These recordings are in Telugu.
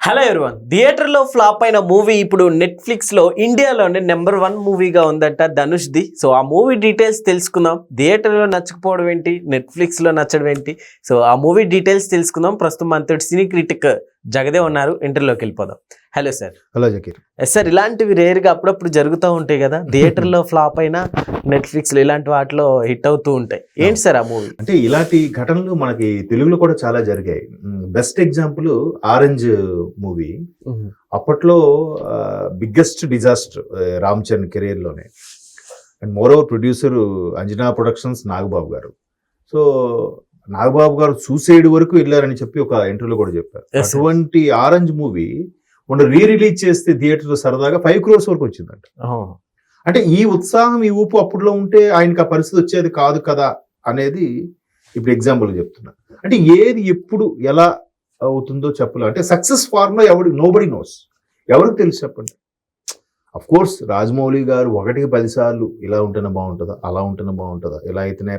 హలో ఎవరివన్, థియేటర్లో ఫ్లాప్ అయిన మూవీ ఇప్పుడు నెట్ఫ్లిక్స్లో ఇండియాలోనే నెంబర్ 1 మూవీగా ఉందంట ధనుష్ది. సో ఆ మూవీ డీటెయిల్స్ తెలుసుకుందాం. థియేటర్లో నచ్చకపోవడం ఏంటి, నెట్ఫ్లిక్స్లో నచ్చడం ఏంటి, సో ఆ మూవీ డీటెయిల్స్ తెలుసుకుందాం. ప్రస్తుతం మనతోటి సినీ క్రిటిక్ జగదే ఉన్నారు. ఇంటర్లోకి వెళ్ళిపోదాం. Hello sir. Hello Zakir. Sir, ఇలాంటివి రేర్గా అప్పుడప్పుడు జరుగుతూ ఉంటాయి కదా, థియేటర్లో ఫ్లాప్ అయినా నెట్ఫ్లిక్స్లో ఇలాంటి వాటిలో హిట్ అవుతూ ఉంటాయి. ఏంటి సార్ ఆ మూవీ? అంటే ఇలాంటి ఘటనలు మనకి తెలుగులో కూడా చాలా జరిగాయి. Best example Orange movie. అప్పట్లో biggest disaster Ram Charan career లోనే. And moreover producer Anjana Productions Nagababu garu. So Nagababu గారు సూసైడ్ వరకు వెళ్ళారని చెప్పి ఒక ఇంటర్వ్యూలో కూడా చెప్పారు. అటువంటి ఆరెంజ్ మూవీ మొన్న రిలీజ్ చేస్తే థియేటర్లో సరదాగా 5 crores వరకు వచ్చిందంట. అంటే ఈ ఉత్సాహం, ఈ ఊపు అప్పుడులో ఉంటే ఆయనకి ఆ పరిస్థితి వచ్చేది కాదు కదా అనేది ఇప్పుడు ఎగ్జాంపుల్ చెప్తున్నా. అంటే ఏది ఎప్పుడు ఎలా అవుతుందో చెప్పలేదు. అంటే సక్సెస్ ఫార్ములా నోబడి నోస్, ఎవరికి తెలుసు చెప్పండి. అఫ్ కోర్స్ రాజమౌళి గారు 1కి 10 సార్లు ఇలా ఉంటేనే బాగుంటుందా, అలా ఉంటేనే బాగుంటుందా, ఇలా అయితేనే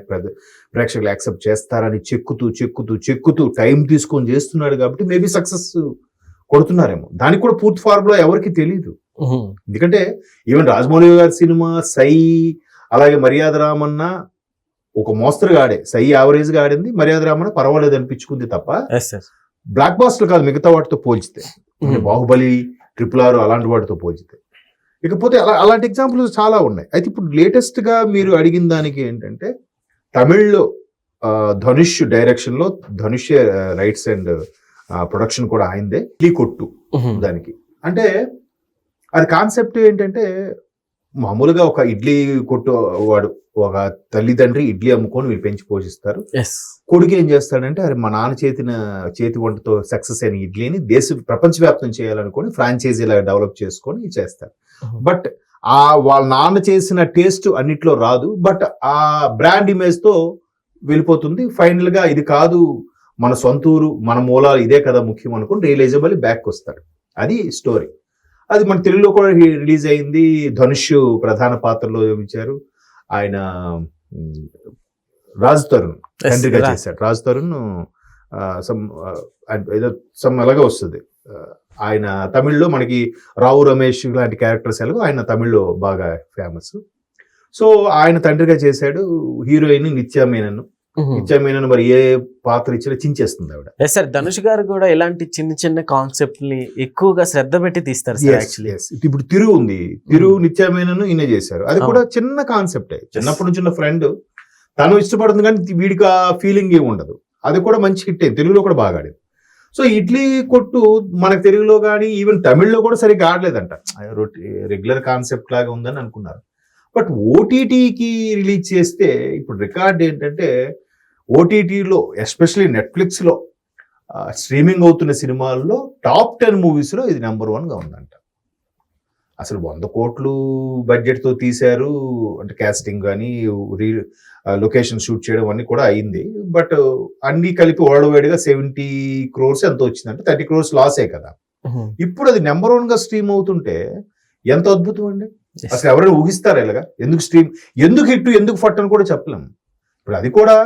ప్రేక్షకులు యాక్సెప్ట్ చేస్తారని చెక్కుతూ టైం తీసుకొని చేస్తున్నాడు కాబట్టి మేబీ సక్సెస్ కొడుతున్నారేమో. దానికి కూడా పూర్తి ఫార్ములా ఎవరికి తెలియదు. ఎందుకంటే ఈవెన్ రాజమౌళి గారి సినిమా సై, అలాగే మర్యాద రామన్న ఒక మోస్తరుగా ఆడే. సై యావరేజ్ గా ఆడింది, మర్యాద రామన్న పర్వాలేదు అనిపించుకుంది తప్ప బ్లాక్ బాస్టర్ కాదు మిగతా వాటితో పోల్చితే. బాహుబలి, RRR అలాంటి వాటితో పోల్చితే. ఇకపోతే అలాంటి ఎగ్జాంపుల్స్ చాలా ఉన్నాయి. అయితే ఇప్పుడు లేటెస్ట్ గా మీరు అడిగిన దానికి ఏంటంటే, తమిళ్లో ధనుష్ డైరెక్షన్ లో, ధనుష్ రైట్స్ అండ్ ప్రొడక్షన్ కూడా అయిందే, ఇడ్లీ కొట్టు. దానికి అంటే అది కాన్సెప్ట్ ఏంటంటే, మామూలుగా ఒక ఇడ్లీ కొట్టు వాడు, ఒక తల్లిదండ్రి ఇడ్లీ అమ్ముకొని వీళ్ళు పెంచి పోషిస్తారు. కొడుకు ఏం చేస్తాడంటే, అరే మా నాన్న చేతి వంటతో సక్సెస్ అయిన ఇడ్లీని ప్రపంచవ్యాప్తం చేయాలనుకొని ఫ్రాంచైజీ లాగా డెవలప్ చేసుకొని చేస్తారు. బట్ వాళ్ళ నాన్న చేసిన టేస్ట్ అన్నిట్లో రాదు, బట్ ఆ బ్రాండ్ ఇమేజ్ తో వెళ్ళిపోతుంది. ఫైనల్ గా ఇది కాదు మన సొంతూరు, మన మూలాలు ఇదే కదా ముఖ్యం అనుకుని రియలైజబుల్ బ్యాక్ వస్తాడు. అది స్టోరీ. అది మన తెలుగులో కూడా రిలీజ్ అయింది. ధనుష్ ప్రధాన పాత్రలో ఇచ్చారు. ఆయన రాజ్ తరుణ్ తండ్రిగా చేశాడు. రాజ్ తరుణ్ ఏదో అలాగే వస్తుంది. ఆయన తమిళ్లో మనకి రావు రమేష్ లాంటి క్యారెక్టర్స్ ఎలాగో ఆయన తమిళ్లో బాగా ఫేమస్. సో ఆయన తండ్రిగా చేశాడు. హీరోయిన్ నిత్యా మేనన్ మరి ఏ పాత్ర ఇచ్చినా చించేస్తుంది ఆవిడ. సార్, ధనుష్ గారు కూడా ఇలాంటి చిన్న కాన్సెప్ట్ ని ఎక్కువగా శ్రద్ధ పెట్టి తీస్తారు. ఇప్పుడు తిరుగు ఉంది, తిరుగు నిత్యా మేనన్ ఈయన చేశారు. అది కూడా చిన్న కాన్సెప్టే. చిన్నప్పటి నుంచి ఉన్న ఫ్రెండ్, తను ఇష్టపడుతుంది కానీ వీడికి ఆ ఫీలింగ్ ఏమి ఉండదు. అది కూడా మంచి హిట్ అయింది, తెలుగులో కూడా బాగా ఆడింది. సో ఇడ్లీ కొట్టు మనకు తెలుగులో కానీ ఈవెన్ తమిళ్లో కూడా సరిగ్గా ఆడలేదంట. రెగ్యులర్ కాన్సెప్ట్ లాగా ఉందని అనుకున్నారు. బట్ ఓటీటీకి రిలీజ్ చేస్తే ఇప్పుడు రికార్డ్ ఏంటంటే, ఓటీటీలో ఎస్పెషలీ నెట్ఫ్లిక్స్లో స్ట్రీమింగ్ అవుతున్న సినిమాల్లో టాప్ 10 మూవీస్లో ఇది నెంబర్ 1గా ఉందంట. అసలు 100 కోట్లు బడ్జెట్తో తీశారు. అంటే క్యాస్టింగ్ కానీ లొకేషన్ షూట్ చేయడం అన్నీ కూడా అయింది. బట్ అన్ని కలిపి వరల్డ్ వైడ్గా 70 crores ఎంతో వచ్చిందంటే 30 crores లాసే కదా. ఇప్పుడు అది నెంబర్ 1గా స్ట్రీమ్ అవుతుంటే ఎంత అద్భుతం అండి. అసలు ఎవరైనా ఊహిస్తారా ఇలాగా? ఎందుకు స్ట్రీమ్, ఎందుకు హిట్, ఎందుకు ఫట్ అని కూడా చెప్పలేము. ఇప్పుడు అది కూడా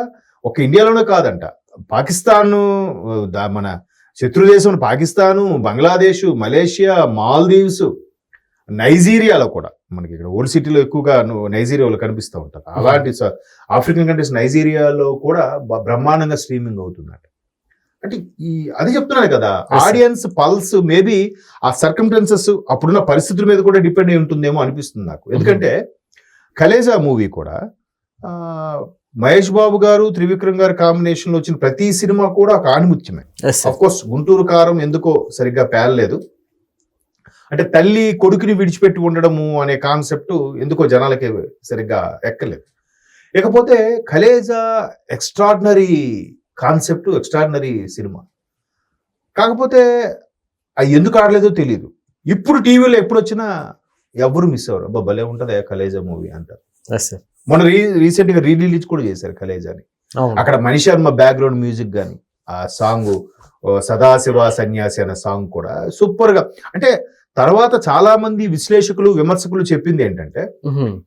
ఒక ఇండియాలోనే కాదంట, పాకిస్తాన్, మన శత్రు దేశం పాకిస్తాను, బంగ్లాదేశ్, మలేషియా, మాల్దీవ్స్, నైజీరియాలో కూడా, మనకి ఇక్కడ ఓల్డ్ సిటీలో ఎక్కువగా నైజీరియాలో కనిపిస్తూ ఉంటారు. అలాంటి ఆఫ్రికన్ కంట్రీస్ నైజీరియాలో కూడా బ్రహ్మాండంగా స్ట్రీమింగ్ అవుతుందంట. అంటే అది చెప్తున్నాను కదా, ఆడియన్స్ పల్స్ మేబీ ఆ సర్కమ్స్టాన్సెస్, అప్పుడున్న పరిస్థితుల మీద కూడా డిపెండ్ అయి ఉంటుందేమో అనిపిస్తుంది నాకు. ఎందుకంటే కలేజా మూవీ కూడా మహేష్ బాబు గారు, త్రివిక్రమ్ గారు కాంబినేషన్ లో వచ్చిన ప్రతి సినిమా కూడా ఒక ఆణిముత్యమే. అఫ్ కోర్స్ గుంటూరు కారం ఎందుకో సరిగ్గా పేలలేదు. అంటే తల్లి కొడుకుని విడిచిపెట్టి ఉండడము అనే కాన్సెప్ట్ ఎందుకో జనాలకి సరిగ్గా ఎక్కలేదు. ఇకపోతే Khaleja extraordinary concept, extraordinary cinema. కాకపోతే అది ఎందుకు ఆడలేదో తెలియదు. ఇప్పుడు టీవీలో ఎప్పుడు వచ్చినా ఎవరు మిస్ అవ్వరు. అబ్బా భలే ఉంటుంది కలేజా మూవీ అంటారు. మొన్న రీసెంట్ గా రిలీజ్ కూడా చేశారు కలేజాని. అక్కడ మణి శర్మ బ్యాక్గ్రౌండ్ మ్యూజిక్ గాని, ఆ సాంగ్ సదాశివ సన్యాసి అనే సాంగ్ కూడా సూపర్ గా. అంటే తర్వాత చాలా మంది విశ్లేషకులు, విమర్శకులు చెప్పింది ఏంటంటే,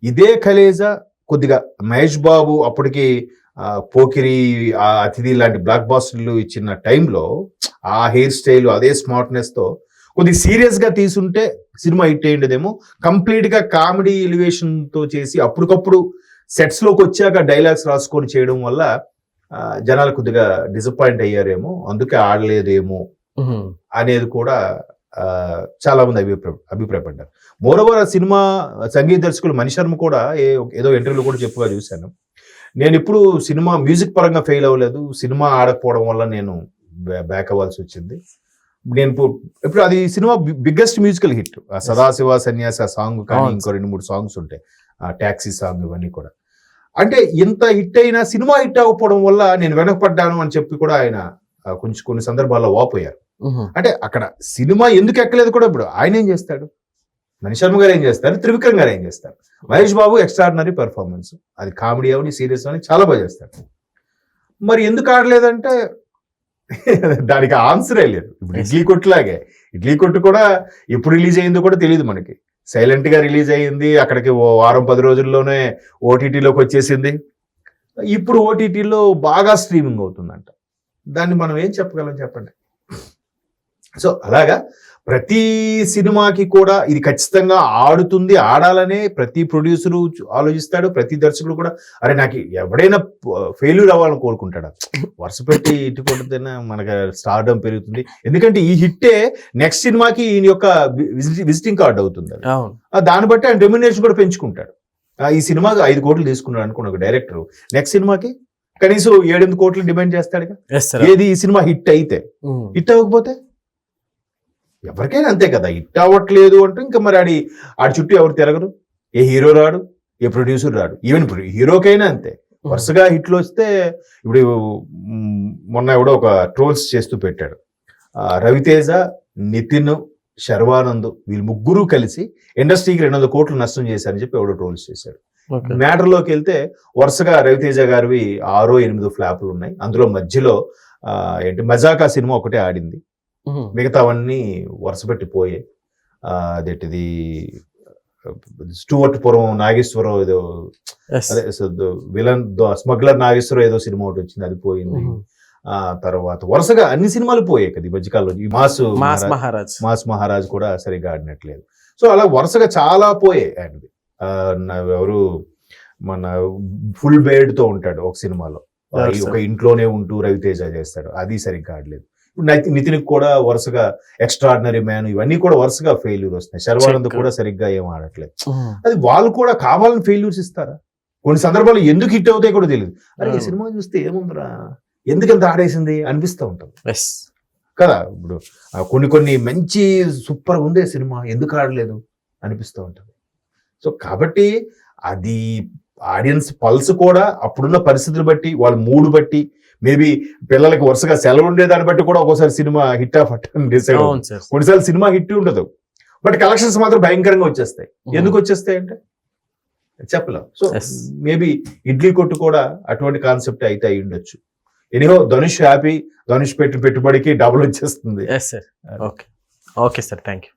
ఇదే కలేజా కొద్దిగా మహేష్ బాబు అప్పటికి పోకిరి, ఆ అతిథి లాంటి బ్లాక్ బాస్టర్లు ఇచ్చిన టైంలో ఆ హెయిర్ స్టైల్, అదే స్మార్ట్నెస్ తో కొద్దిగా సీరియస్ గా తీసుంటే సినిమా హిట్ అయ్యేదేమో. కంప్లీట్ గా కామెడీ ఎలివేషన్ తో చేసి అప్పటికప్పుడు సెట్స్ లోకి వచ్చాక డైలాగ్స్ రాసుకొని చేయడం వల్ల జనాలు కొద్దిగా డిసప్పాయింట్ అయ్యారేమో, అందుకే ఆడలేదేమో అనేది కూడా చాలా మంది అభిప్రాయపడ్డారు. మోరోవర్ ఆ సినిమా సంగీత దర్శకులు మణిశర్మ కూడా ఏదో ఇంటర్వ్యూలో కూడా చెప్పుగా చూశాను, నేను ఇప్పుడు సినిమా మ్యూజిక్ పరంగా ఫెయిల్ అవ్వలేదు, సినిమా ఆడకపోవడం వల్ల నేను బ్యాక్ అవ్వాల్సి వచ్చింది. నేను ఇప్పుడు అది cinema biggest musical hit. Sadasiva Sanyasi ఆ సాంగ్ కానీ ఇంకో 2-3 సాంగ్స్ ఉంటాయి, ఆ టాక్సీ సాంగ్, ఇవన్నీ కూడా. అంటే ఇంత హిట్ అయినా సినిమా హిట్ అవ్వకపోవడం వల్ల నేను వెనకపడ్డాను అని చెప్పి కూడా ఆయన కొన్ని సందర్భాల్లో వాపోయారు. అంటే అక్కడ సినిమా ఎందుకు ఎక్కలేదు కూడా ఇప్పుడు ఆయన ఏం చేస్తాడు, మణిశర్మ గారు ఏం చేస్తారు, త్రివిక్రమ్ గారు ఏం చేస్తారు, మహేష్ బాబు ఎక్స్ట్రాడినరీ పెర్ఫార్మెన్స్, అది కామెడీ అవని సీరియస్ అని చాలా బాగా చేస్తాడు. మరి ఎందుకు ఆడలేదంటే దానికి ఆన్సరే లేదు. ఇప్పుడు ఇడ్లీ కొట్టులాగే, ఇడ్లీ కొట్టు కూడా ఎప్పుడు రిలీజ్ అయిందో కూడా తెలియదు మనకి. సైలెంట్ గా రిలీజ్ అయ్యింది, అక్కడికి 1-10 రోజుల్లోనే ఓటీటీలోకి వచ్చేసింది. ఇప్పుడు ఓటీటీలో బాగా స్ట్రీమింగ్ అవుతుందంట. దాన్ని మనం ఏం చెప్పగలం చెప్పండి. సో అలాగా ప్రతి సినిమాకి కూడా ఇది ఖచ్చితంగా ఆడుతుంది, ఆడాలనే ప్రతి ప్రొడ్యూసరు ఆలోచిస్తాడు, ప్రతి దర్శకుడు కూడా అరే నాకు ఎవడైనా ఫెయిల్యూర్ అవ్వాలని కోరుకుంటాడు. వరుస పెట్టి ఇటు కొట్టితేనే మనకి స్టార్డమ్ పెరుగుతుంది, ఎందుకంటే ఈ హిట్టే నెక్స్ట్ సినిమాకి ఈయన యొక్క విజిటింగ్ కార్డ్ అవుతుంది. దాన్ని బట్టి ఆయన రెమ్యునరేషన్ కూడా పెంచుకుంటాడు. ఈ సినిమాకి 5 కోట్లు తీసుకున్నాడు అనుకున్న ఒక డైరెక్టర్ నెక్స్ట్ సినిమాకి కనీసం 7-8 కోట్లు డిమాండ్ చేస్తాడుగా. ఏది ఈ సినిమా హిట్ అయితే, హిట్ అవ్వకపోతే ఎవరికైనా అంతే కదా, హిట్ అవ్వట్లేదు అంటే ఇంకా మరి ఆడి చుట్టూ ఎవరు తిరగరు, ఏ హీరో రాడు, ఏ ప్రొడ్యూసర్ రాడు. ఈవెన్ ఇప్పుడు హీరోకైనా అంతే, వరుసగా హిట్లు వస్తే ఇప్పుడు మొన్న ఎవడో ఒక ట్రోల్స్ చేస్తూ పెట్టాడు, రవితేజ, నితిన్, శర్వానంద్ వీళ్ళు ముగ్గురు కలిసి ఇండస్ట్రీకి 200 కోట్లు నష్టం చేశారని చెప్పి ఎవడో ట్రోల్స్ చేశాడు. మ్యాటర్లోకి వెళ్తే వరుసగా రవితేజ గారివి 6-8 ఫ్లాపులు ఉన్నాయి. అందులో మధ్యలో మజాకా సినిమా ఒకటే ఆడింది, మిగతావన్నీ వరుస పెట్టిపోయాయి. అదేంటిది స్టూవర్ట్పురం నాగేశ్వరరావు ఏదో, అదే విలన్ స్మగ్లర్ నాగేశ్వరరావు ఏదో సినిమా ఒకటి వచ్చింది, అది పోయింది. తర్వాత వరుసగా అన్ని సినిమాలు పోయాయి కదా ఈ మధ్యకాలంలో. ఈ మాస్ మహారాజ్ కూడా సరిగ్గా ఆడినట్లేదు. సో అలా వరుసగా చాలా పోయాయి ఆయనది. ఎవరు మన ఫుల్ బేడ్ తో ఉంటాడు ఒక సినిమాలో, ఒక ఇంట్లోనే ఉంటూ రవితేజ చేస్తాడు, అది సరిగ్గా ఆడలేదు. నితిన్ కూడా వరుసగా ఎక్స్ట్రాడినరీ మ్యాన్, ఇవన్నీ కూడా వరుసగా ఫెయిల్యూర్ వస్తున్నాయి. శర్వానంద్ కూడా సరిగ్గా ఏం ఆడట్లేదు. అది వాళ్ళు కూడా కావాలని ఫెయిల్యూర్స్ ఇస్తారా? కొన్ని సందర్భాలు ఎందుకు హిట్ అవుతాయి కూడా తెలియదు. అరే ఈ సినిమా చూస్తే ఏముందిరా, ఎందుకంత ఆడేసింది అనిపిస్తూ ఉంటుంది కదా. ఇప్పుడు కొన్ని మంచి సూపర్ ఉందే సినిమా, ఎందుకు ఆడలేదు అనిపిస్తూ ఉంటుంది. సో కాబట్టి అది ఆడియన్స్ పల్స్ కూడా అప్పుడున్న పరిస్థితులు బట్టి, వాళ్ళ మూడు బట్టి, మేబీ పిల్లలకి వరుసగా సెలవు ఉండే దాన్ని బట్టి కూడా ఒక్కోసారి సినిమా హిట్ ఆఫ్ అని డిసైడ్ అవుతుంది. కొన్నిసార్లు సినిమా హిట్ ఉండదు, బట్ కలెక్షన్స్ మాత్రం భయంకరంగా వచ్చేస్తాయి. ఎందుకు వచ్చేస్తాయి అంటే చెప్పలేం. సో మేబీ ఇడ్లీ కొట్టు కూడా అటువంటి కాన్సెప్ట్ అయితే అయి ఉండొచ్చు. ఎనీహో ధనుష్ హ్యాపీ, ధనుష్ పెట్టిన పెట్టుబడికి డబుల్ వచ్చేస్తుంది. Okay sir, thank you.